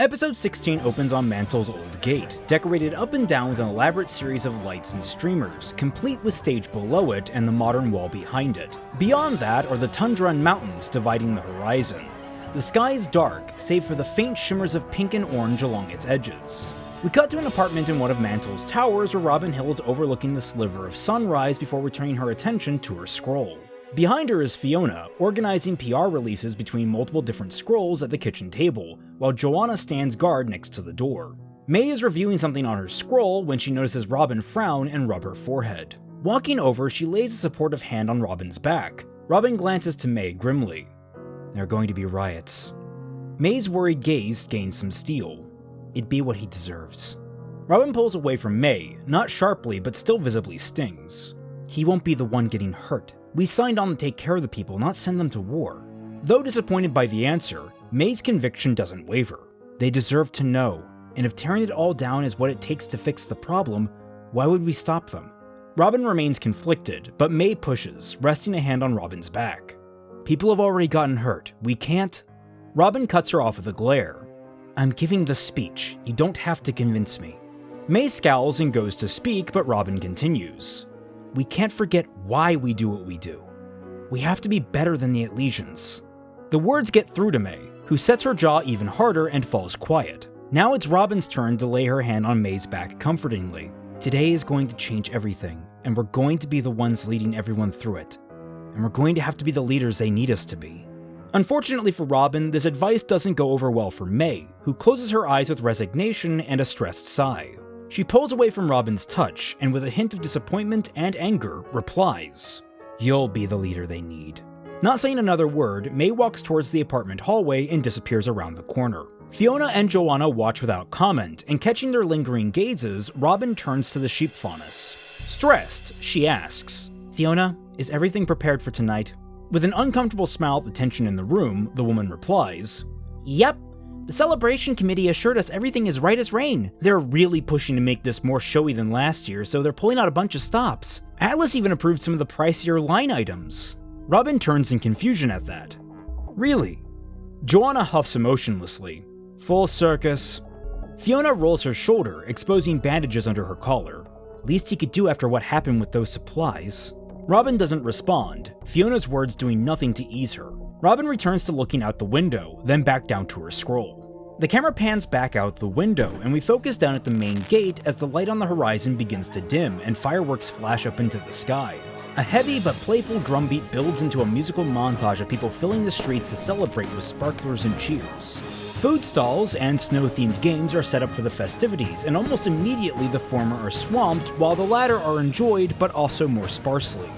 Episode 16 opens on Mantle's old gate, decorated up and down with an elaborate series of lights and streamers, complete with stage below it and the modern wall behind it. Beyond that are the tundra and mountains dividing the horizon. The sky is dark, save for the faint shimmers of pink and orange along its edges. We cut to an apartment in one of Mantle's towers where Robin Hill is overlooking the sliver of sunrise before returning her attention to her scroll. Behind her is Fiona, organizing PR releases between multiple different scrolls at the kitchen table, while Joanna stands guard next to the door. May is reviewing something on her scroll when she notices Robin frown and rub her forehead. Walking over, she lays a supportive hand on Robin's back. Robin glances to May grimly. There are going to be riots. May's worried gaze gains some steel. It'd be what he deserves. Robin pulls away from May, not sharply but still visibly stings. He won't be the one getting hurt. We signed on to take care of the people, not send them to war. Though disappointed by the answer, May's conviction doesn't waver. They deserve to know, and if tearing it all down is what it takes to fix the problem, why would we stop them? Robin remains conflicted, but May pushes, resting a hand on Robin's back. People have already gotten hurt. We can't... Robin cuts her off with a glare. I'm giving the speech. You don't have to convince me. May scowls and goes to speak, but Robin continues. We can't forget why we do what we do. We have to be better than the Atlesians. The words get through to May, who sets her jaw even harder and falls quiet. Now it's Robin's turn to lay her hand on May's back comfortingly. Today is going to change everything, and we're going to be the ones leading everyone through it. And we're going to have to be the leaders they need us to be. Unfortunately for Robin, this advice doesn't go over well for May, who closes her eyes with resignation and a stressed sigh. She pulls away from Robin's touch, and with a hint of disappointment and anger, replies, You'll be the leader they need. Not saying another word, May walks towards the apartment hallway and disappears around the corner. Fiona and Joanna watch without comment, and catching their lingering gazes, Robin turns to the sheep faunus. Stressed, she asks, Fiona, is everything prepared for tonight? With an uncomfortable smile at the tension in the room, the woman replies, Yep. The celebration committee assured us everything is right as rain. They're really pushing to make this more showy than last year, so they're pulling out a bunch of stops. Atlas even approved some of the pricier line items. Robin turns in confusion at that. Really? Joanna huffs emotionlessly. Full circus. Fiona rolls her shoulder, exposing bandages under her collar. Least he could do after what happened with those supplies. Robin doesn't respond, Fiona's words doing nothing to ease her. Robin returns to looking out the window, then back down to her scroll. The camera pans back out the window, and we focus down at the main gate as the light on the horizon begins to dim and fireworks flash up into the sky. A heavy but playful drumbeat builds into a musical montage of people filling the streets to celebrate with sparklers and cheers. Food stalls and snow-themed games are set up for the festivities, and almost immediately the former are swamped, while the latter are enjoyed but also more sparsely.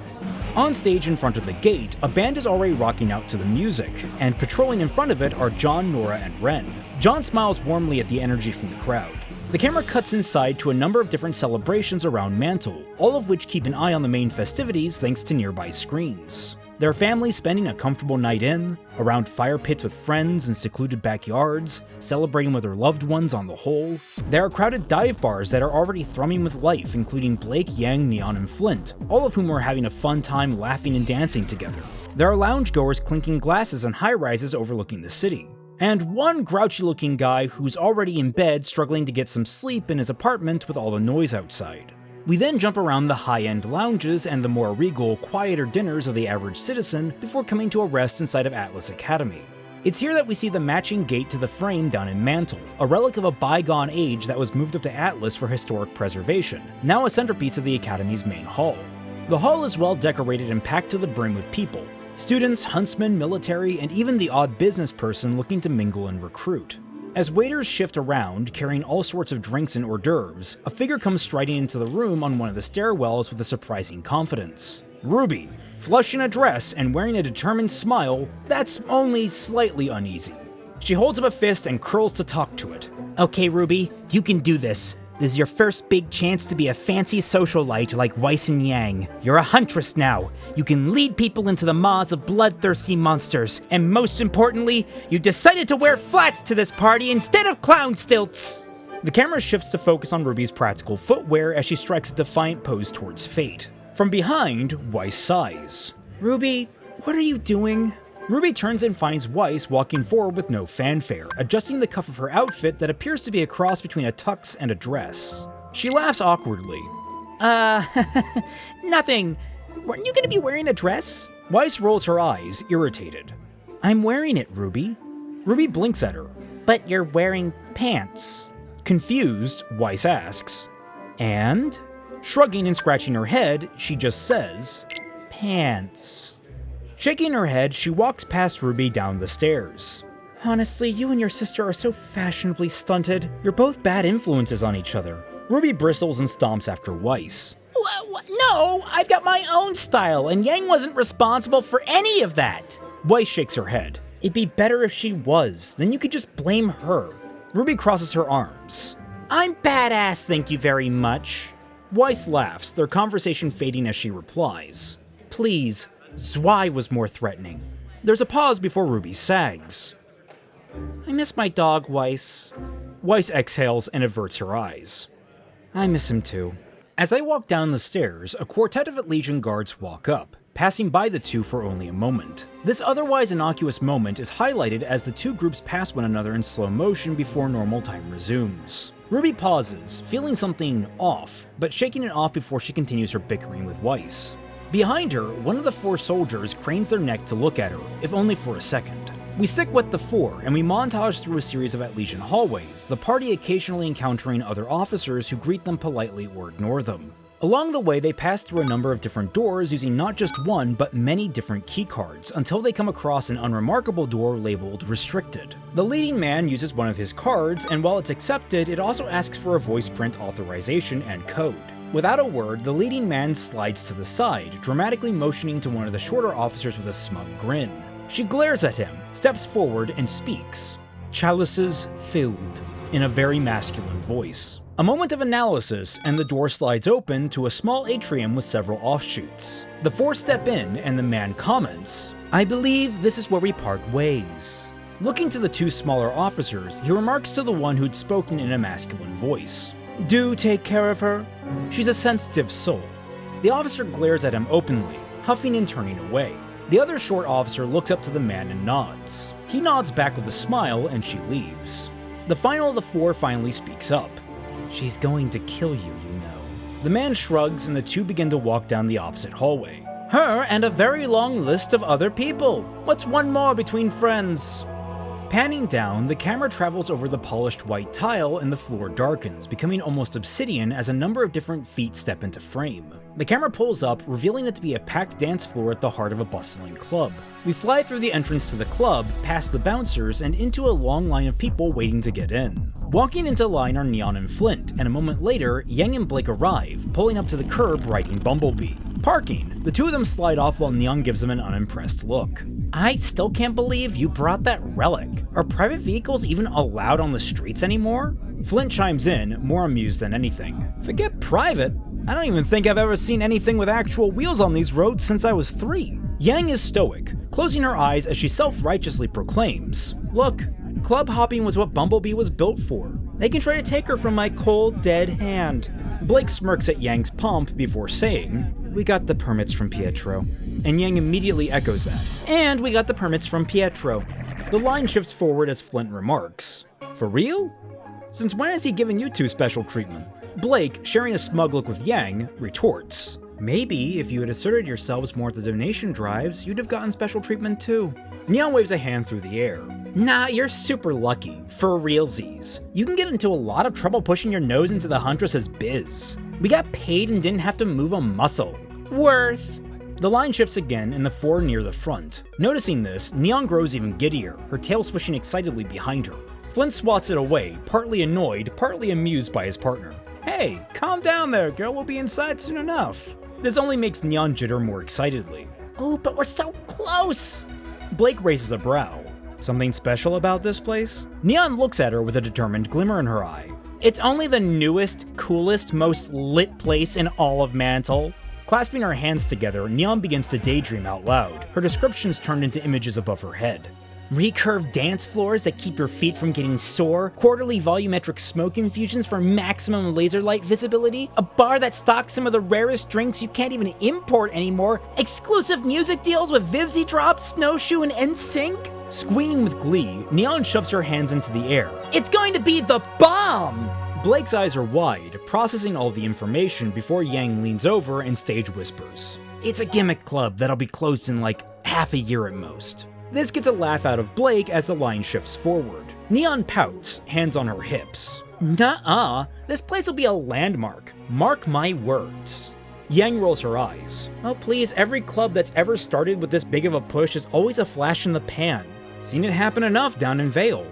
On stage in front of the gate, a band is already rocking out to the music, and patrolling in front of it are John, Nora, and Ren. John smiles warmly at the energy from the crowd. The camera cuts inside to a number of different celebrations around Mantle, all of which keep an eye on the main festivities thanks to nearby screens. There are families spending a comfortable night in, around fire pits with friends in secluded backyards, celebrating with their loved ones on the whole. There are crowded dive bars that are already thrumming with life, including Blake, Yang, Neon, and Flint, all of whom are having a fun time laughing and dancing together. There are loungegoers clinking glasses on high-rises overlooking the city. And one grouchy-looking guy who's already in bed struggling to get some sleep in his apartment with all the noise outside. We then jump around the high-end lounges and the more regal, quieter dinners of the average citizen before coming to a rest inside of Atlas Academy. It's here that we see the matching gate to the frame down in Mantle, a relic of a bygone age that was moved up to Atlas for historic preservation, now a centerpiece of the Academy's main hall. The hall is well decorated and packed to the brim with people. Students, huntsmen, military, and even the odd business person looking to mingle and recruit. As waiters shift around, carrying all sorts of drinks and hors d'oeuvres, a figure comes striding into the room on one of the stairwells with a surprising confidence. RWBY, flush in a dress and wearing a determined smile that's only slightly uneasy. She holds up a fist and curls to talk to it. Okay, RWBY, you can do this. This is your first big chance to be a fancy socialite like Weiss and Yang. You're a huntress now. You can lead people into the maws of bloodthirsty monsters. And most importantly, you decided to wear flats to this party instead of clown stilts. The camera shifts to focus on Ruby's practical footwear as she strikes a defiant pose towards fate. From behind, Weiss sighs. RWBY, what are you doing? RWBY turns and finds Weiss walking forward with no fanfare, adjusting the cuff of her outfit that appears to be a cross between a tux and a dress. She laughs awkwardly. Nothing. Weren't you gonna be wearing a dress? Weiss rolls her eyes, irritated. I'm wearing it, RWBY. RWBY blinks at her. But you're wearing pants. Confused, Weiss asks. And? Shrugging and scratching her head, she just says, Pants. Shaking her head, she walks past RWBY down the stairs. Honestly, you and your sister are so fashionably stunted. You're both bad influences on each other. RWBY bristles and stomps after Weiss. No, I've got my own style, and Yang wasn't responsible for any of that. Weiss shakes her head. It'd be better if she was, then you could just blame her. RWBY crosses her arms. I'm badass, thank you very much. Weiss laughs, their conversation fading as she replies. Please, Zwei was more threatening. There's a pause before RWBY sags. I miss my dog, Weiss. Weiss exhales and averts her eyes. I miss him too. As they walk down the stairs, a quartet of Legion guards walk up, passing by the two for only a moment. This otherwise innocuous moment is highlighted as the two groups pass one another in slow motion before normal time resumes. RWBY pauses, feeling something off, but shaking it off before she continues her bickering with Weiss. Behind her, one of the four soldiers cranes their neck to look at her, if only for a second. We stick with the four, and we montage through a series of Legion hallways, the party occasionally encountering other officers who greet them politely or ignore them. Along the way, they pass through a number of different doors using not just one, but many different keycards, until they come across an unremarkable door labeled Restricted. The leading man uses one of his cards, and while it's accepted, it also asks for a voice print authorization and code. Without a word, the leading man slides to the side, dramatically motioning to one of the shorter officers with a smug grin. She glares at him, steps forward, and speaks. Chalices filled, in a very masculine voice. A moment of analysis, and the door slides open to a small atrium with several offshoots. The four step in, and the man comments, I believe this is where we part ways. Looking to the two smaller officers, he remarks to the one who'd spoken in a masculine voice. Do take care of her. She's a sensitive soul. The officer glares at him openly, huffing and turning away. The other short officer looks up to the man and nods. He nods back with a smile and she leaves. The final of the four finally speaks up. She's going to kill you, you know. The man shrugs and the two begin to walk down the opposite hallway. Her and a very long list of other people. What's one more between friends? Panning down, the camera travels over the polished white tile and the floor darkens, becoming almost obsidian as a number of different feet step into frame. The camera pulls up, revealing it to be a packed dance floor at the heart of a bustling club. We fly through the entrance to the club, past the bouncers, and into a long line of people waiting to get in. Walking into line are Neon and Flint, and a moment later, Yang and Blake arrive, pulling up to the curb riding Bumblebee. Parking, the two of them slide off while Neon gives them an unimpressed look. I still can't believe you brought that relic. Are private vehicles even allowed on the streets anymore? Flint chimes in, more amused than anything. Forget private. I don't even think I've ever seen anything with actual wheels on these roads since I was 3. Yang is stoic, closing her eyes as she self-righteously proclaims, Look, club hopping was what Bumblebee was built for. They can try to take her from my cold, dead hand. Blake smirks at Yang's pomp before saying, We got the permits from Pietro. And Yang immediately echoes that. And we got the permits from Pietro. The line shifts forward as Flint remarks, For real? Since when has he given you two special treatment? Blake, sharing a smug look with Yang, retorts, Maybe if you had asserted yourselves more at the donation drives, you'd have gotten special treatment too. Neon waves a hand through the air. Nah, you're super lucky. For realsies. You can get into a lot of trouble pushing your nose into the Huntress's biz. We got paid and didn't have to move a muscle. Worth. The line shifts again and the four near the front. Noticing this, Neon grows even giddier, her tail swishing excitedly behind her. Flint swats it away, partly annoyed, partly amused by his partner. Hey, calm down there, girl, we'll be inside soon enough. This only makes Neon jitter more excitedly. Oh, but we're so close! Blake raises a brow. Something special about this place? Neon looks at her with a determined glimmer in her eye. It's only the newest, coolest, most lit place in all of Mantle. Clasping her hands together, Neon begins to daydream out loud, her descriptions turned into images above her head. Recurved dance floors that keep your feet from getting sore, quarterly volumetric smoke infusions for maximum laser light visibility, a bar that stocks some of the rarest drinks you can't even import anymore, exclusive music deals with Vivzy Drop, Snowshoe, and NSYNC? Squealing with glee, Neon shoves her hands into the air. It's going to be the bomb! Blake's eyes are wide, processing all the information before Yang leans over and stage whispers. It's a gimmick club that'll be closed in like half a year at most. This gets a laugh out of Blake as the line shifts forward. Neon pouts, hands on her hips. Nuh-uh, this place will be a landmark. Mark my words. Yang rolls her eyes. Oh please, every club that's ever started with this big of a push is always a flash in the pan. Seen it happen enough down in Vale.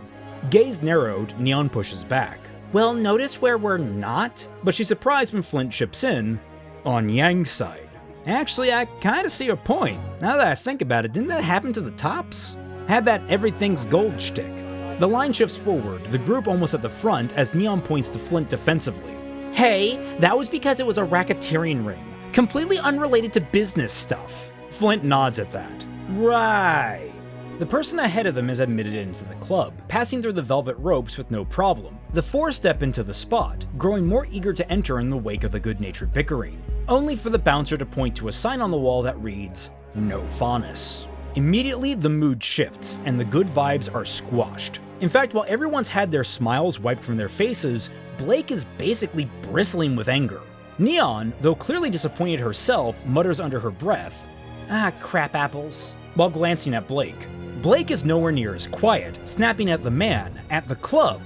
Gaze narrowed, Neon pushes back. Well, notice where we're not? But she's surprised when Flint chips in, on Yang's side. Actually, I kinda see your point. Now that I think about it, didn't that happen to the Tops? Had that everything's gold shtick. The line shifts forward, the group almost at the front as Neon points to Flint defensively. Hey, that was because it was a racketeering ring. Completely unrelated to business stuff. Flint nods at that. Right. The person ahead of them is admitted into the club, passing through the velvet ropes with no problem. The four step into the spot, growing more eager to enter in the wake of the good-natured bickering, only for the bouncer to point to a sign on the wall that reads, "No Faunus." Immediately, the mood shifts, and the good vibes are squashed. In fact, while everyone's had their smiles wiped from their faces, Blake is basically bristling with anger. Neon, though clearly disappointed herself, mutters under her breath, "Ah, crap apples," while glancing at Blake. Blake is nowhere near as quiet, snapping at the man, at the club.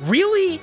Really?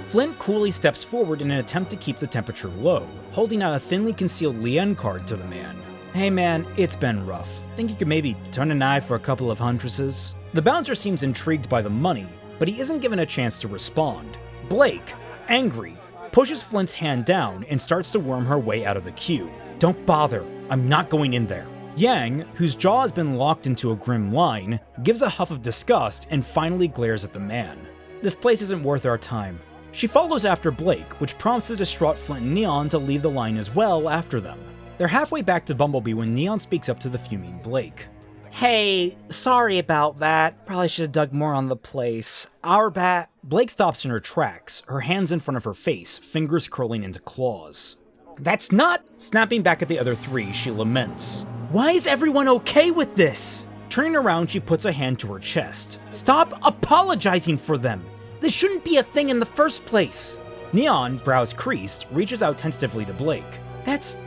Flint coolly steps forward in an attempt to keep the temperature low, holding out a thinly concealed Lien card to the man. Hey man, it's been rough. Think you could maybe turn an eye for a couple of huntresses? The bouncer seems intrigued by the money, but he isn't given a chance to respond. Blake, angry, pushes Flint's hand down and starts to worm her way out of the queue. Don't bother, I'm not going in there. Yang, whose jaw has been locked into a grim line, gives a huff of disgust and finally glares at the man. This place isn't worth our time. She follows after Blake, which prompts the distraught Flint and Neon to leave the line as well after them. They're halfway back to Bumblebee when Neon speaks up to the fuming Blake. Hey, sorry about that. Probably should have dug more on the place. Our bat. Blake stops in her tracks, her hands in front of her face, fingers curling into claws. That's not... Snapping back at the other three, she laments. Why is everyone okay with this? Turning around, she puts a hand to her chest. Stop apologizing for them. This shouldn't be a thing in the first place. Neon, brows creased, reaches out tentatively to Blake. That's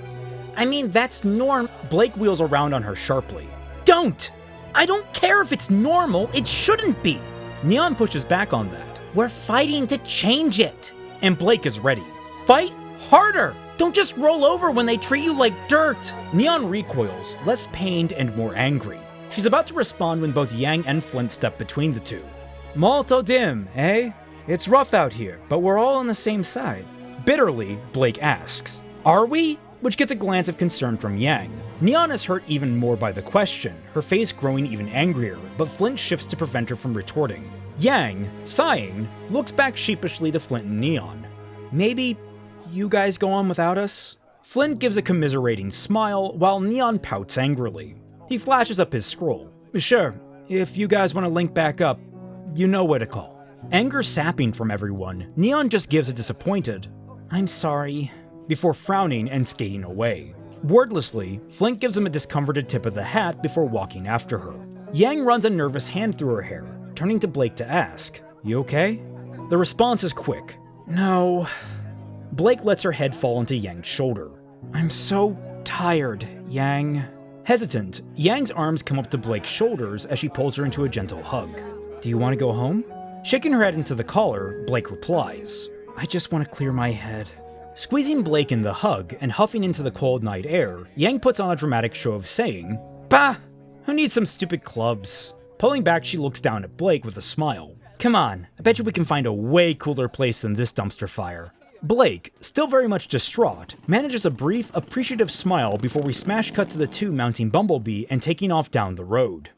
norm. Blake wheels around on her sharply. Don't! I don't care if it's normal, it shouldn't be. Neon pushes back on that. We're fighting to change it. And Blake is ready. Fight harder! Don't just roll over when they treat you like dirt! Neon recoils, less pained and more angry. She's about to respond when both Yang and Flint step between the two. Molto dim, eh? It's rough out here, but we're all on the same side. Bitterly, Blake asks, "Are we?" Which gets a glance of concern from Yang. Neon is hurt even more by the question, her face growing even angrier, but Flint shifts to prevent her from retorting. Yang, sighing, looks back sheepishly to Flint and Neon. Maybe you guys go on without us? Flint gives a commiserating smile, while Neon pouts angrily. He flashes up his scroll. Sure, if you guys want to link back up, you know where to call. Anger sapping from everyone, Neon just gives a disappointed, "I'm sorry," before frowning and skating away. Wordlessly, Flint gives him a discomforted tip of the hat before walking after her. Yang runs a nervous hand through her hair, turning to Blake to ask, "You okay?" The response is quick, "No." Blake lets her head fall into Yang's shoulder. "I'm so tired, Yang." Hesitant, Yang's arms come up to Blake's shoulders as she pulls her into a gentle hug. "Do you want to go home?" Shaking her head into the collar, Blake replies, "I just want to clear my head." Squeezing Blake in the hug and huffing into the cold night air, Yang puts on a dramatic show of saying, "Bah! Who needs some stupid clubs?" Pulling back, she looks down at Blake with a smile. "Come on, I bet you we can find a way cooler place than this dumpster fire." Blake, still very much distraught, manages a brief, appreciative smile before we smash cut to the two mounting Bumblebee and taking off down the road.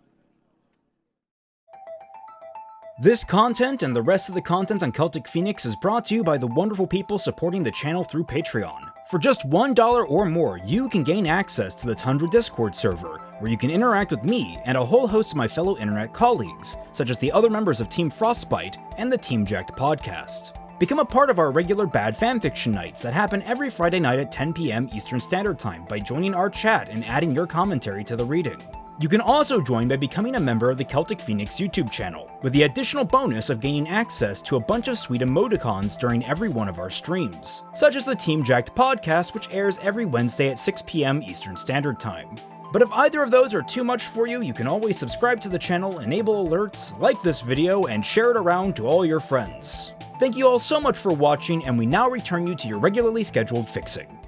This content and the rest of the content on Celtic Phoenix is brought to you by the wonderful people supporting the channel through Patreon. For just $1 or more, you can gain access to the Tundra Discord server, where you can interact with me and a whole host of my fellow internet colleagues, such as the other members of Team Frostbite and the Team Jacked podcast. Become a part of our regular bad fanfiction nights that happen every Friday night at 10 p.m. Eastern Standard Time by joining our chat and adding your commentary to the reading. You can also join by becoming a member of the Celtic Phoenix YouTube channel, with the additional bonus of gaining access to a bunch of sweet emoticons during every one of our streams, such as the Team Jacked podcast, which airs every Wednesday at 6 p.m. Eastern Standard Time. But if either of those are too much for you, you can always subscribe to the channel, enable alerts, like this video, and share it around to all your friends. Thank you all so much for watching, and we now return you to your regularly scheduled fixing.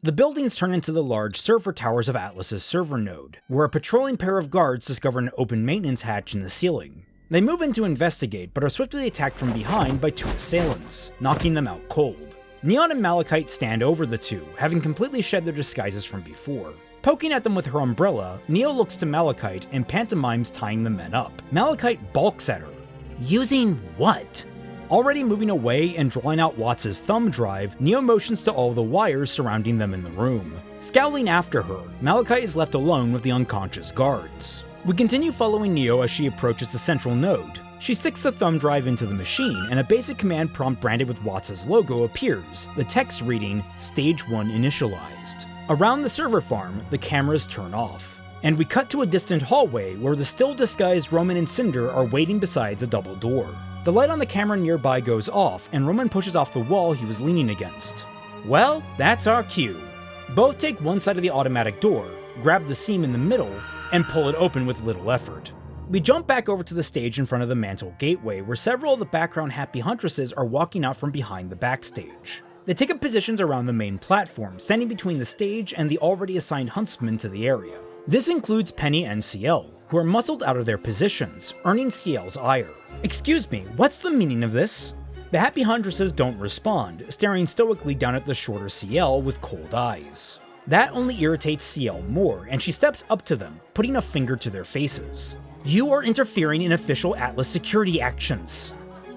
The buildings turn into the large server towers of Atlas's server node, where a patrolling pair of guards discover an open maintenance hatch in the ceiling. They move in to investigate, but are swiftly attacked from behind by two assailants, knocking them out cold. Neon and Malachite stand over the two, having completely shed their disguises from before. Poking at them with her umbrella, Neo looks to Malachite and pantomimes tying the men up. Malachite balks at her. Using what? Already moving away and drawing out Watts' thumb drive, Neo motions to all the wires surrounding them in the room. Scowling after her, Malachite is left alone with the unconscious guards. We continue following Neo as she approaches the central node. She sticks the thumb drive into the machine, and a basic command prompt branded with Watts' logo appears, the text reading, Stage 1 initialized. Around the server farm, the cameras turn off. And we cut to a distant hallway where the still disguised Roman and Cinder are waiting beside a double door. The light on the camera nearby goes off, and Roman pushes off the wall he was leaning against. Well, that's our cue. Both take one side of the automatic door, grab the seam in the middle, and pull it open with little effort. We jump back over to the stage in front of the mantle gateway, where several of the background happy huntresses are walking out from behind the backstage. They take up positions around the main platform, standing between the stage and the already assigned huntsmen to the area. This includes Penny and CL, who are muscled out of their positions, earning CL's ire. Excuse me, what's the meaning of this? The happy huntresses don't respond, staring stoically down at the shorter CL with cold eyes. That only irritates CL more, and she steps up to them, putting a finger to their faces. You are interfering in official Atlas security actions.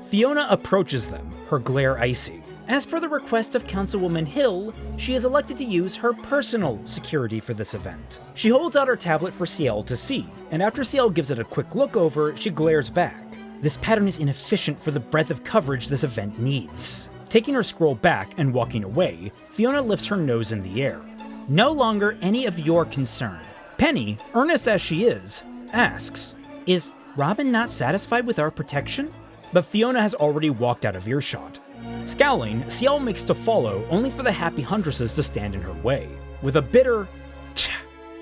Fiona approaches them, her glare icy. As per the request of Councilwoman Hill, she is elected to use her personal security for this event. She holds out her tablet for CL to see, and after CL gives it a quick look over, she glares back. This pattern is inefficient for the breadth of coverage this event needs. Taking her scroll back and walking away, Fiona lifts her nose in the air. No longer any of your concern. Penny, earnest as she is, asks, "Is Robin not satisfied with our protection?" But Fiona has already walked out of earshot. Scowling, CL makes to follow, only for the happy huntresses to stand in her way. With a bitter "Tch,"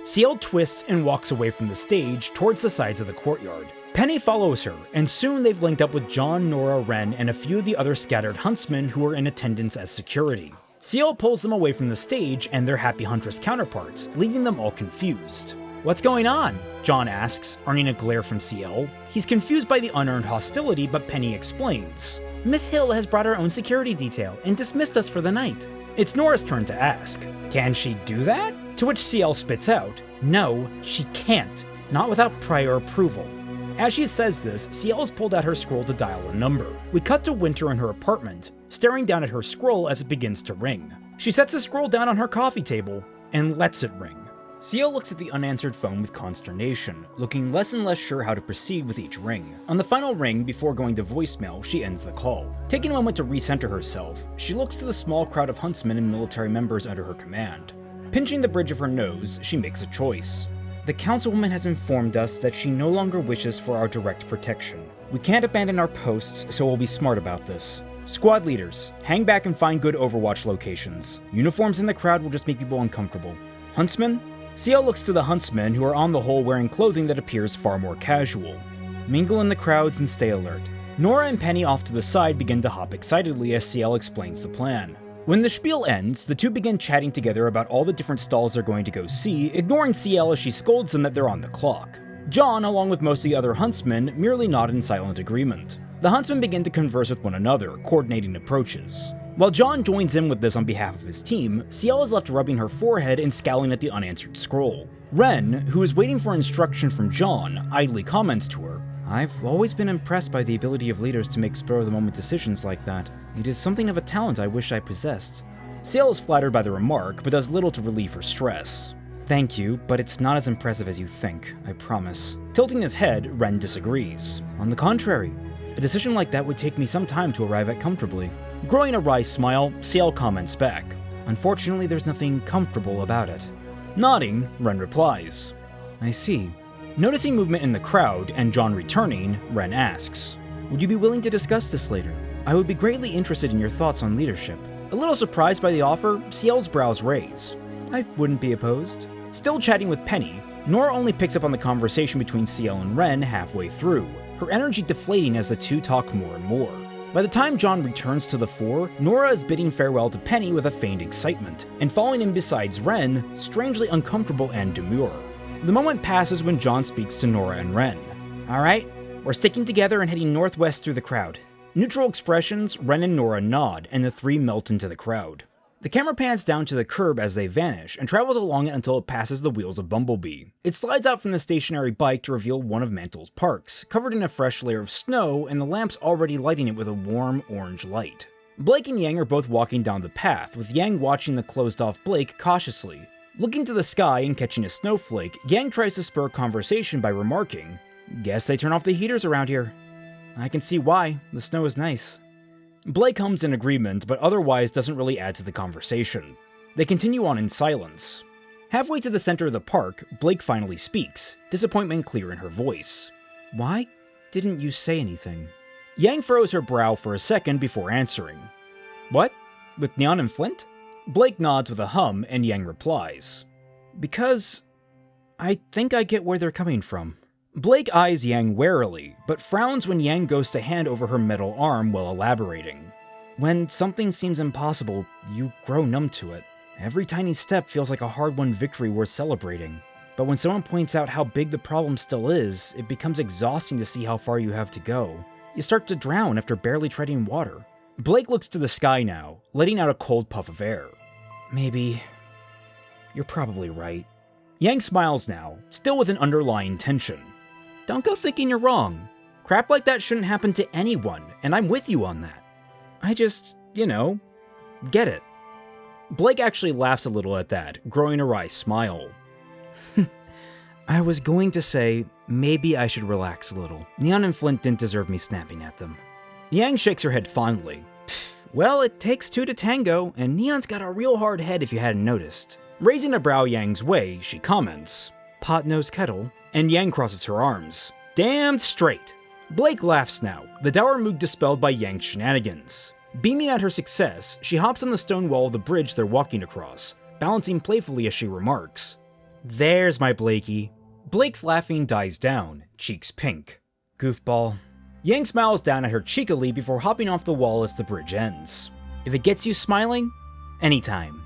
CL twists and walks away from the stage towards the sides of the courtyard. Penny follows her, and soon they've linked up with John, Nora, Ren, and a few of the other scattered huntsmen who are in attendance as security. CL pulls them away from the stage and their happy huntress counterparts, leaving them all confused. "What's going on?" John asks, earning a glare from CL. He's confused by the unearned hostility, but Penny explains. "Miss Hill has brought her own security detail and dismissed us for the night." It's Nora's turn to ask, "Can she do that?" To which CL spits out, "No, she can't. Not without prior approval." As she says this, CL has pulled out her scroll to dial a number. We cut to Winter in her apartment, staring down at her scroll as it begins to ring. She sets the scroll down on her coffee table and lets it ring. CL looks at the unanswered phone with consternation, looking less and less sure how to proceed with each ring. On the final ring, before going to voicemail, she ends the call. Taking a moment to recenter herself, she looks to the small crowd of huntsmen and military members under her command. Pinching the bridge of her nose, she makes a choice. The councilwoman has informed us that she no longer wishes for our direct protection. We can't abandon our posts, so we'll be smart about this. Squad leaders, hang back and find good Overwatch locations. Uniforms in the crowd will just make people uncomfortable. Huntsmen? CL looks to the huntsmen, who are on the whole wearing clothing that appears far more casual. Mingle in the crowds and stay alert. Nora and Penny off to the side begin to hop excitedly as CL explains the plan. When the spiel ends, the two begin chatting together about all the different stalls they're going to go see, ignoring CL as she scolds them that they're on the clock. John, along with most of the other huntsmen, merely nod in silent agreement. The huntsmen begin to converse with one another, coordinating approaches. While John joins in with this on behalf of his team, CL is left rubbing her forehead and scowling at the unanswered scroll. Ren, who is waiting for instruction from John, idly comments to her, "I've always been impressed by the ability of leaders to make spur-of-the-moment decisions like that. It is something of a talent I wish I possessed." CL is flattered by the remark, but does little to relieve her stress. Thank you, but it's not as impressive as you think, I promise. Tilting his head, Ren disagrees. On the contrary, a decision like that would take me some time to arrive at comfortably. Growing a wry smile, Ciel comments back. Unfortunately, there's nothing comfortable about it. Nodding, Ren replies. I see. Noticing movement in the crowd and John returning, Ren asks, would you be willing to discuss this later? I would be greatly interested in your thoughts on leadership. A little surprised by the offer, Ciel's brows raise. I wouldn't be opposed. Still chatting with Penny, Nora only picks up on the conversation between Ciel and Ren halfway through, her energy deflating as the two talk more and more. By the time John returns to the fore, Nora is bidding farewell to Penny with a feigned excitement, and falling in beside Ren, strangely uncomfortable and demure. The moment passes when John speaks to Nora and Ren. Alright, we're sticking together and heading northwest through the crowd. Neutral expressions, Ren and Nora nod, and the three melt into the crowd. The camera pans down to the curb as they vanish, and travels along it until it passes the wheels of Bumblebee. It slides out from the stationary bike to reveal one of Mantle's parks, covered in a fresh layer of snow, and the lamps already lighting it with a warm orange light. Blake and Yang are both walking down the path, with Yang watching the closed-off Blake cautiously. Looking to the sky and catching a snowflake, Yang tries to spur conversation by remarking, "Guess they turn off the heaters around here. I can see why, the snow is nice." Blake hums in agreement, but otherwise doesn't really add to the conversation. They continue on in silence. Halfway to the center of the park, Blake finally speaks, disappointment clear in her voice. Why didn't you say anything? Yang furrows her brow for a second before answering. What? With Neon and Flint? Blake nods with a hum, and Yang replies. Because I think I get where they're coming from. Blake eyes Yang warily, but frowns when Yang goes to hand over her metal arm while elaborating. When something seems impossible, you grow numb to it. Every tiny step feels like a hard-won victory worth celebrating. But when someone points out how big the problem still is, it becomes exhausting to see how far you have to go. You start to drown after barely treading water. Blake looks to the sky now, letting out a cold puff of air. Maybe. You're probably right. Yang smiles now, still with an underlying tension. Don't go thinking you're wrong. Crap like that shouldn't happen to anyone, and I'm with you on that. I just, get it. Blake actually laughs a little at that, growing a wry smile. I was going to say, maybe I should relax a little. Neon and Flint didn't deserve me snapping at them. Yang shakes her head fondly. Well, it takes two to tango, and Neon's got a real hard head if you hadn't noticed. Raising a brow Yang's way, she comments, pot-nose kettle, and Yang crosses her arms. Damned straight! Blake laughs now, the dour mood dispelled by Yang's shenanigans. Beaming at her success, she hops on the stone wall of the bridge they're walking across, balancing playfully as she remarks, There's my Blakey. Blake's laughing dies down, cheeks pink. Goofball. Yang smiles down at her cheekily before hopping off the wall as the bridge ends. If it gets you smiling, anytime.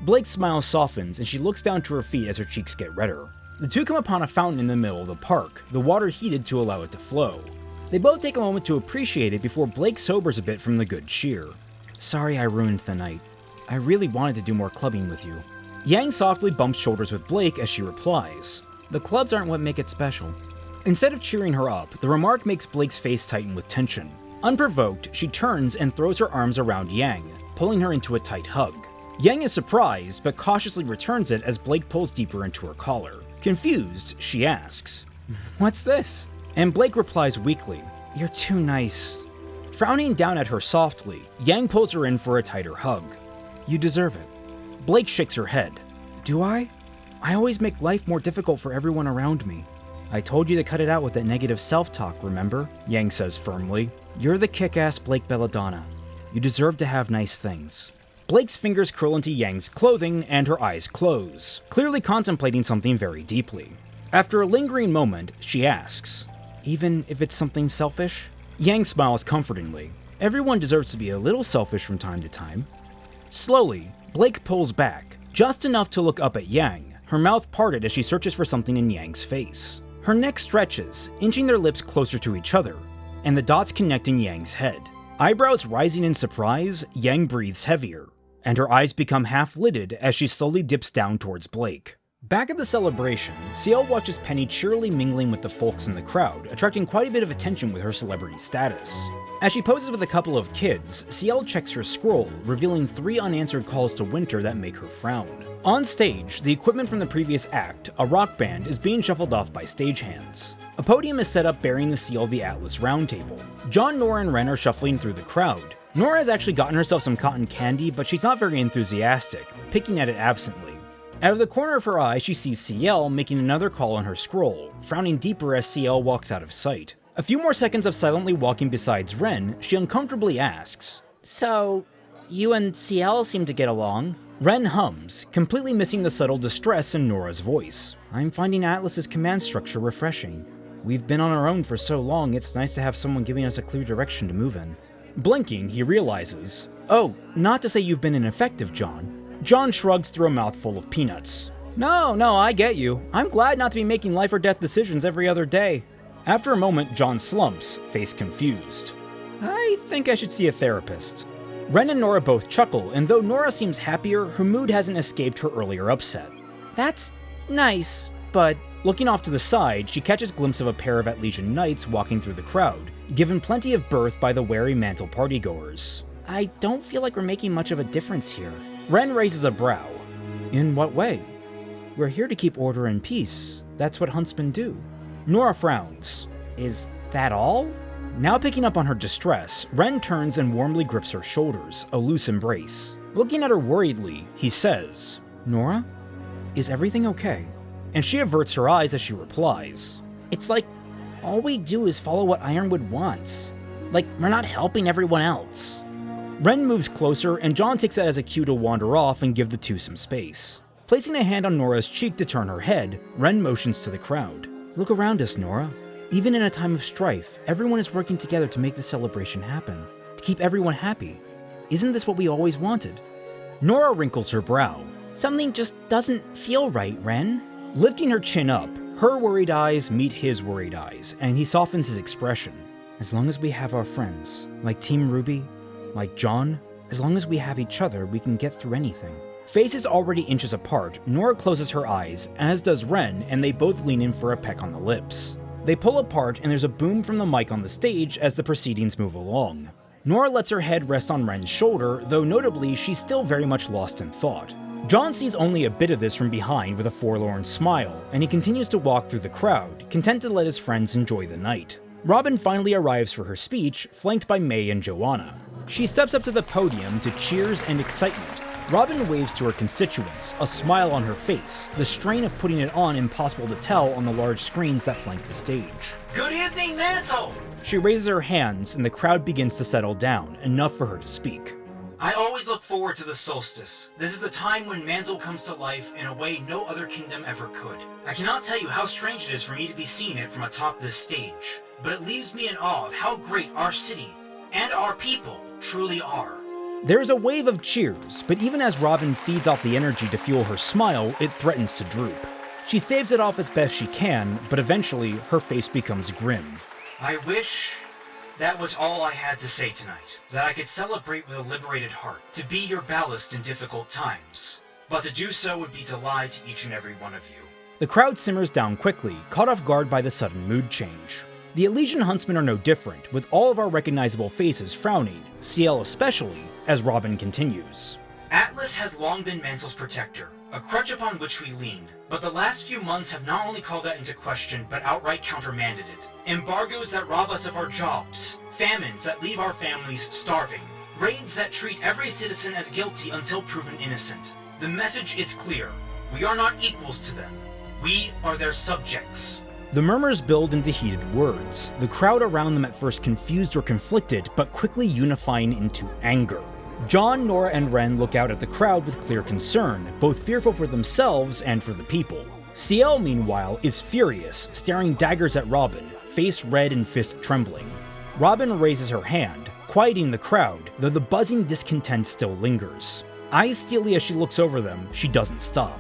Blake's smile softens and she looks down to her feet as her cheeks get redder. The two come upon a fountain in the middle of the park, the water heated to allow it to flow. They both take a moment to appreciate it before Blake sobers a bit from the good cheer. Sorry I ruined the night. I really wanted to do more clubbing with you. Yang softly bumps shoulders with Blake as she replies, The clubs aren't what make it special. Instead of cheering her up, the remark makes Blake's face tighten with tension. Unprovoked, she turns and throws her arms around Yang, pulling her into a tight hug. Yang is surprised, but cautiously returns it as Blake pulls deeper into her collar. Confused, she asks, What's this? And Blake replies weakly, You're too nice. Frowning down at her softly, Yang pulls her in for a tighter hug. You deserve it. Blake shakes her head. Do I? I always make life more difficult for everyone around me. I told you to cut it out with that negative self-talk, remember? Yang says firmly. You're the kick-ass Blake Belladonna. You deserve to have nice things. Blake's fingers curl into Yang's clothing and her eyes close, clearly contemplating something very deeply. After a lingering moment, she asks, Even if it's something selfish? Yang smiles comfortingly. Everyone deserves to be a little selfish from time to time. Slowly, Blake pulls back, just enough to look up at Yang, her mouth parted as she searches for something in Yang's face. Her neck stretches, inching their lips closer to each other, and the dots connecting Yang's head. Eyebrows rising in surprise, Yang breathes heavier, and her eyes become half-lidded as she slowly dips down towards Blake. Back at the celebration, Ciel watches Penny cheerily mingling with the folks in the crowd, attracting quite a bit of attention with her celebrity status. As she poses with a couple of kids, Ciel checks her scroll, revealing 3 unanswered calls to Winter that make her frown. On stage, the equipment from the previous act, a rock band, is being shuffled off by stagehands. A podium is set up bearing the seal of the Atlas Roundtable. John, Nora, and Ren are shuffling through the crowd. Nora has actually gotten herself some cotton candy, but she's not very enthusiastic, picking at it absently. Out of the corner of her eye, she sees CL making another call on her scroll, frowning deeper as CL walks out of sight. A few more seconds of silently walking beside Ren, she uncomfortably asks, So, you and CL seem to get along? Ren hums, completely missing the subtle distress in Nora's voice. I'm finding Atlas's command structure refreshing. We've been on our own for so long, it's nice to have someone giving us a clear direction to move in. Blinking, he realizes, oh, not to say you've been ineffective, John. John shrugs through a mouthful of peanuts. No, I get you. I'm glad not to be making life or death decisions every other day. After a moment, John slumps, face confused. I think I should see a therapist. Ren and Nora both chuckle, and though Nora seems happier, her mood hasn't escaped her earlier upset. That's nice, but... Looking off to the side, she catches a glimpse of a pair of Atlesian knights walking through the crowd, given plenty of berth by the wary mantle partygoers. I don't feel like we're making much of a difference here. Ren raises a brow. In what way? We're here to keep order and peace. That's what huntsmen do. Nora frowns. Is that all? Now picking up on her distress, Ren turns and warmly grips her shoulders, a loose embrace. Looking at her worriedly, he says, Nora, is everything okay? And she averts her eyes as she replies, It's like all we do is follow what Ironwood wants. Like we're not helping everyone else. Ren moves closer, and John takes that as a cue to wander off and give the two some space. Placing a hand on Nora's cheek to turn her head, Ren motions to the crowd. Look around us, Nora. Even in a time of strife, everyone is working together to make the celebration happen, to keep everyone happy. Isn't this what we always wanted? Nora wrinkles her brow. Something just doesn't feel right, Ren. Lifting her chin up, her worried eyes meet his worried eyes, and he softens his expression. As long as we have our friends, like Team RWBY, like John, as long as we have each other, we can get through anything. Faces already inches apart, Nora closes her eyes, as does Ren, and they both lean in for a peck on the lips. They pull apart, and there's a boom from the mic on the stage as the proceedings move along. Nora lets her head rest on Ren's shoulder, though notably, she's still very much lost in thought. John sees only a bit of this from behind with a forlorn smile, and he continues to walk through the crowd, content to let his friends enjoy the night. Robin finally arrives for her speech, flanked by May and Joanna. She steps up to the podium to cheers and excitement. Robin waves to her constituents, a smile on her face, the strain of putting it on impossible to tell on the large screens that flank the stage. Good evening, Mantle! She raises her hands, and the crowd begins to settle down, enough for her to speak. I always look forward to the Solstice. This is the time when Mantle comes to life in a way no other kingdom ever could. I cannot tell you how strange it is for me to be seeing it from atop this stage, but it leaves me in awe of how great our city and our people truly are. There is a wave of cheers, but even as Robin feeds off the energy to fuel her smile, it threatens to droop. She staves it off as best she can, but eventually her face becomes grim. I wish that was all I had to say tonight, that I could celebrate with a liberated heart, to be your ballast in difficult times. But to do so would be to lie to each and every one of you. The crowd simmers down quickly, caught off guard by the sudden mood change. The Atlesian Huntsmen are no different, with all of our recognizable faces frowning, CL especially, as Robin continues. Atlas has long been Mantle's protector, a crutch upon which we lean, but the last few months have not only called that into question, but outright countermanded it. Embargoes that rob us of our jobs, famines that leave our families starving, raids that treat every citizen as guilty until proven innocent. The message is clear. We are not equals to them. We are their subjects. The murmurs build into heated words, the crowd around them at first confused or conflicted, but quickly unifying into anger. John, Nora, and Ren look out at the crowd with clear concern, both fearful for themselves and for the people. CL, meanwhile, is furious, staring daggers at Robin, face red and fist trembling. Robin raises her hand, quieting the crowd, though the buzzing discontent still lingers. Eyes steely as she looks over them, she doesn't stop.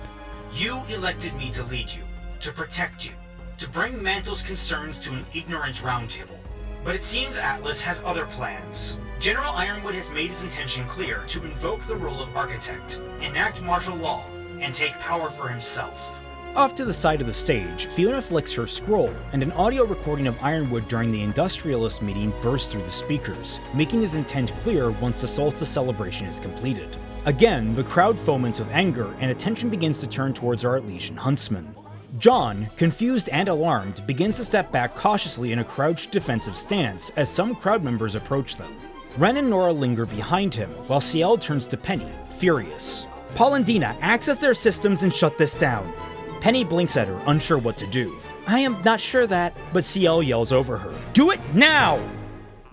You elected me to lead you, to protect you, to bring Mantle's concerns to an ignorant roundtable. But it seems Atlas has other plans. General Ironwood has made his intention clear to invoke the role of architect, enact martial law, and take power for himself. Off to the side of the stage, Fiona flicks her scroll, and an audio recording of Ironwood during the industrialist meeting bursts through the speakers, making his intent clear once the Solstice celebration is completed. Again, the crowd foments with anger, and attention begins to turn towards our Elysian Huntsmen. John, confused and alarmed, begins to step back cautiously in a crouched defensive stance as some crowd members approach them. Ren and Nora linger behind him, while Ciel turns to Penny, furious. Paul and Dina, access their systems and shut this down. Penny blinks at her, unsure what to do. I am not sure that, but Ciel yells over her. Do it now!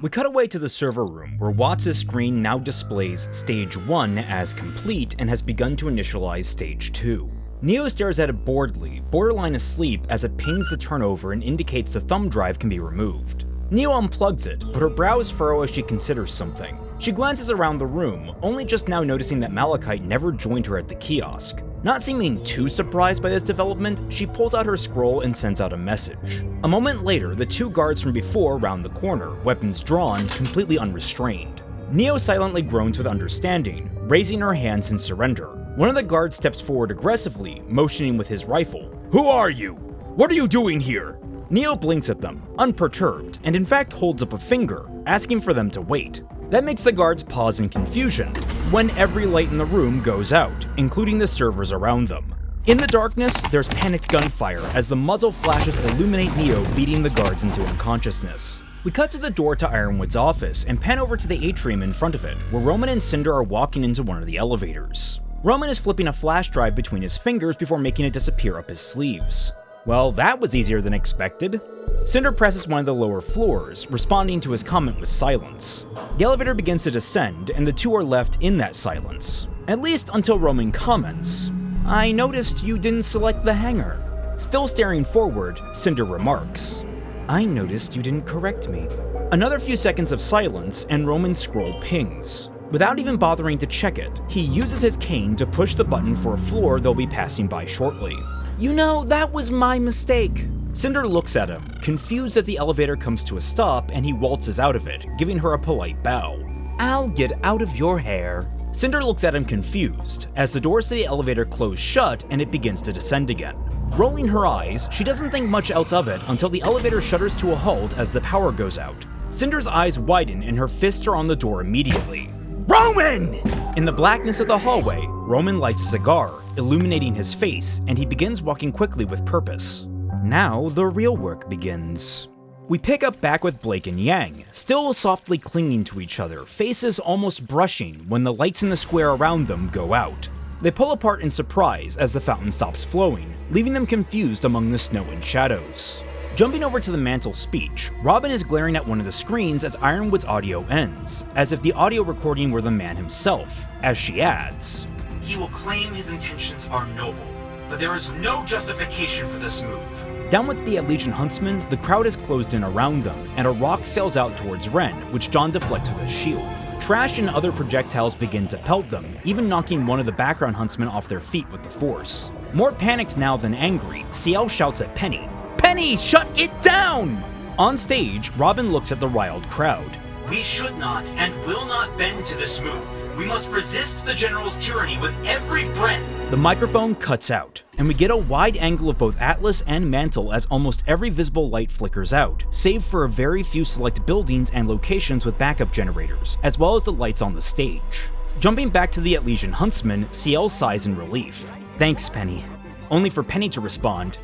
We cut away to the server room, where Watts' screen now displays Stage 1 as complete and has begun to initialize Stage 2. Neo stares at it boredly, borderline asleep, as it pings the turnover and indicates the thumb drive can be removed. Neo unplugs it, but her brows furrow as she considers something. She glances around the room, only just now noticing that Malachite never joined her at the kiosk. Not seeming too surprised by this development, she pulls out her scroll and sends out a message. A moment later, the two guards from before round the corner, weapons drawn, completely unrestrained. Neo silently groans with understanding, raising her hands in surrender. One of the guards steps forward aggressively, motioning with his rifle. Who are you? What are you doing here? Neo blinks at them, unperturbed, and in fact holds up a finger, asking for them to wait. That makes the guards pause in confusion, when every light in the room goes out, including the servers around them. In the darkness, there's panicked gunfire as the muzzle flashes illuminate Neo, beating the guards into unconsciousness. We cut to the door to Ironwood's office and pan over to the atrium in front of it, where Roman and Cinder are walking into one of the elevators. Roman is flipping a flash drive between his fingers before making it disappear up his sleeves. Well, that was easier than expected. Cinder presses one of the lower floors, responding to his comment with silence. The elevator begins to descend, and the two are left in that silence. At least until Roman comments, I noticed you didn't select the hangar. Still staring forward, Cinder remarks, I noticed you didn't correct me. Another few seconds of silence, and Roman's scroll pings. Without even bothering to check it, he uses his cane to push the button for a floor they'll be passing by shortly. You know, that was my mistake. Cinder looks at him, confused as the elevator comes to a stop and he waltzes out of it, giving her a polite bow. I'll get out of your hair. Cinder looks at him confused, as the doors to the elevator close shut and it begins to descend again. Rolling her eyes, she doesn't think much else of it until the elevator shudders to a halt as the power goes out. Cinder's eyes widen and her fists are on the door immediately. Roman! In the blackness of the hallway, Roman lights a cigar, illuminating his face, and he begins walking quickly with purpose. Now the real work begins. We pick up back with Blake and Yang, still softly clinging to each other, faces almost brushing when the lights in the square around them go out. They pull apart in surprise as the fountain stops flowing, leaving them confused among the snow and shadows. Jumping over to the mantle speech, Robin is glaring at one of the screens as Ironwood's audio ends, as if the audio recording were the man himself, as she adds, He will claim his intentions are noble, but there is no justification for this move. Down with the Elysian Huntsmen, the crowd is closed in around them, and a rock sails out towards Ren, which John deflects with his shield. Trash and other projectiles begin to pelt them, even knocking one of the background huntsmen off their feet with the force. More panicked now than angry, Ciel shouts at Penny, Penny, shut it down! On stage, Robin looks at the riled crowd. We should not and will not bend to this move. We must resist the General's tyranny with every breath. The microphone cuts out, and we get a wide angle of both Atlas and Mantle as almost every visible light flickers out, save for a very few select buildings and locations with backup generators, as well as the lights on the stage. Jumping back to the Elysian Huntsman, Ciel sighs in relief. Thanks, Penny. Only for Penny to respond,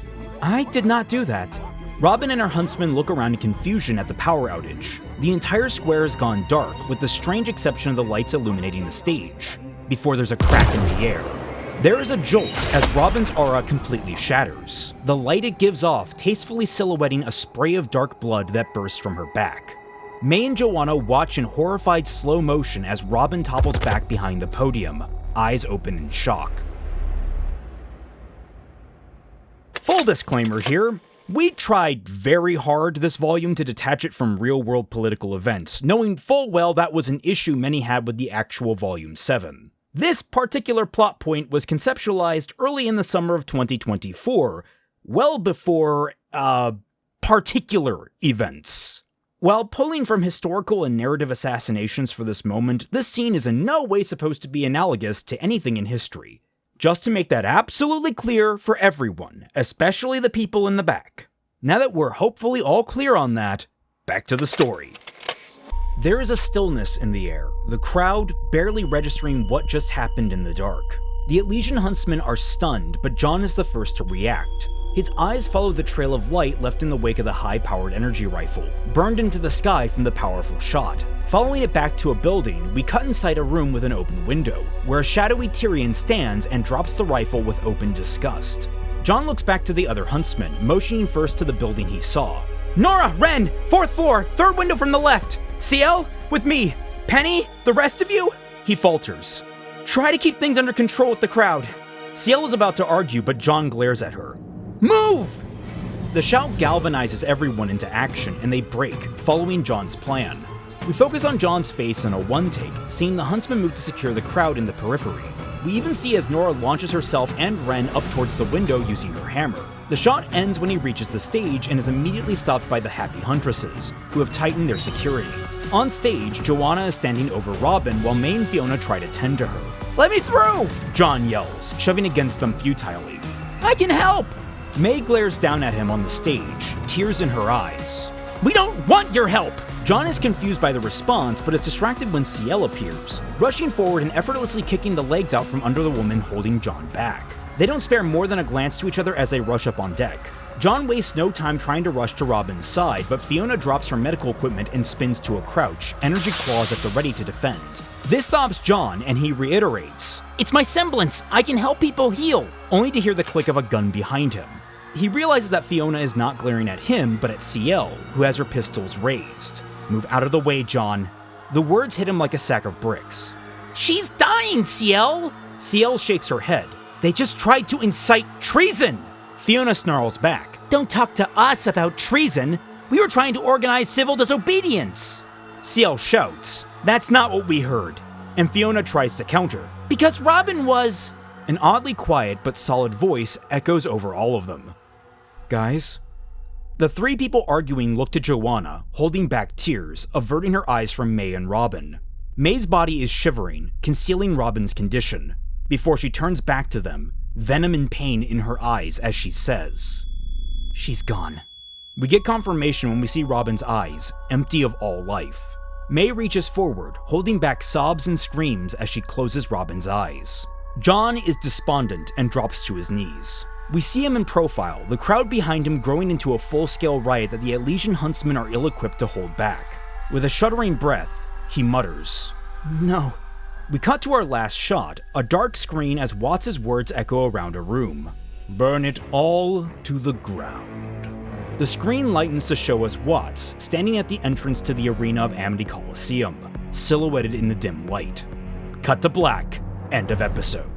I did not do that. Robin and her huntsmen look around in confusion at the power outage. The entire square has gone dark, with the strange exception of the lights illuminating the stage, before there's a crack in the air. There is a jolt as Robin's aura completely shatters, the light it gives off tastefully silhouetting a spray of dark blood that bursts from her back. May and Joanna watch in horrified slow motion as Robin topples back behind the podium, eyes open in shock. Full disclaimer here. We tried very hard this volume to detach it from real-world political events, knowing full well that was an issue many had with the actual Volume 7. This particular plot point was conceptualized early in the summer of 2024, well before, particular events. While pulling from historical and narrative assassinations for this moment, this scene is in no way supposed to be analogous to anything in history. Just to make that absolutely clear for everyone, especially the people in the back. Now that we're hopefully all clear on that, back to the story. There is a stillness in the air, the crowd barely registering what just happened in the dark. The Elysian Huntsmen are stunned, but John is the first to react. His eyes follow the trail of light left in the wake of the high-powered energy rifle, burned into the sky from the powerful shot. Following it back to a building, we cut inside a room with an open window, where a shadowy Tyrion stands and drops the rifle with open disgust. John looks back to the other huntsmen, motioning first to the building he saw. Nora, Ren, 4th floor, 3rd window from the left. CL, with me. Penny, the rest of you? He falters. Try to keep things under control with the crowd. CL is about to argue, but John glares at her. Move! The shout galvanizes everyone into action, and they break, following John's plan. We focus on John's face in a one-take, seeing the huntsman move to secure the crowd in the periphery. We even see as Nora launches herself and Ren up towards the window using her hammer. The shot ends when he reaches the stage and is immediately stopped by the happy huntresses, who have tightened their security. On stage, Joanna is standing over Robin while May and Fiona try to tend to her. Let me through! John yells, shoving against them futilely. I can help! May glares down at him on the stage, tears in her eyes. We don't want your help! John is confused by the response, but is distracted when CL appears, rushing forward and effortlessly kicking the legs out from under the woman holding John back. They don't spare more than a glance to each other as they rush up on deck. John wastes no time trying to rush to Robin's side, but Fiona drops her medical equipment and spins to a crouch, energy claws at the ready to defend. This stops John, and he reiterates, "It's my semblance! I can help people heal!" only to hear the click of a gun behind him. He realizes that Fiona is not glaring at him, but at CL, who has her pistols raised. "Move out of the way, John." The words hit him like a sack of bricks. "She's dying, CL!" CL shakes her head. "They just tried to incite treason!" Fiona snarls back. "Don't talk to us about treason! We were trying to organize civil disobedience!" CL shouts, "That's not what we heard." And Fiona tries to counter. "Because Robin was..." An oddly quiet but solid voice echoes over all of them. "Guys?" The three people arguing look to Joanna, holding back tears, averting her eyes from May and Robin. May's body is shivering, concealing Robin's condition, before she turns back to them, venom and pain in her eyes as she says, "She's gone." We get confirmation when we see Robin's eyes, empty of all life. May reaches forward, holding back sobs and screams as she closes Robin's eyes. John is despondent and drops to his knees. We see him in profile, the crowd behind him growing into a full-scale riot that the Elysian Huntsmen are ill-equipped to hold back. With a shuddering breath, he mutters, "No." We cut to our last shot, a dark screen as Watts' words echo around a room. "Burn it all to the ground." The screen lightens to show us Watts standing at the entrance to the arena of Amity Coliseum, silhouetted in the dim light. Cut to black. End of episode.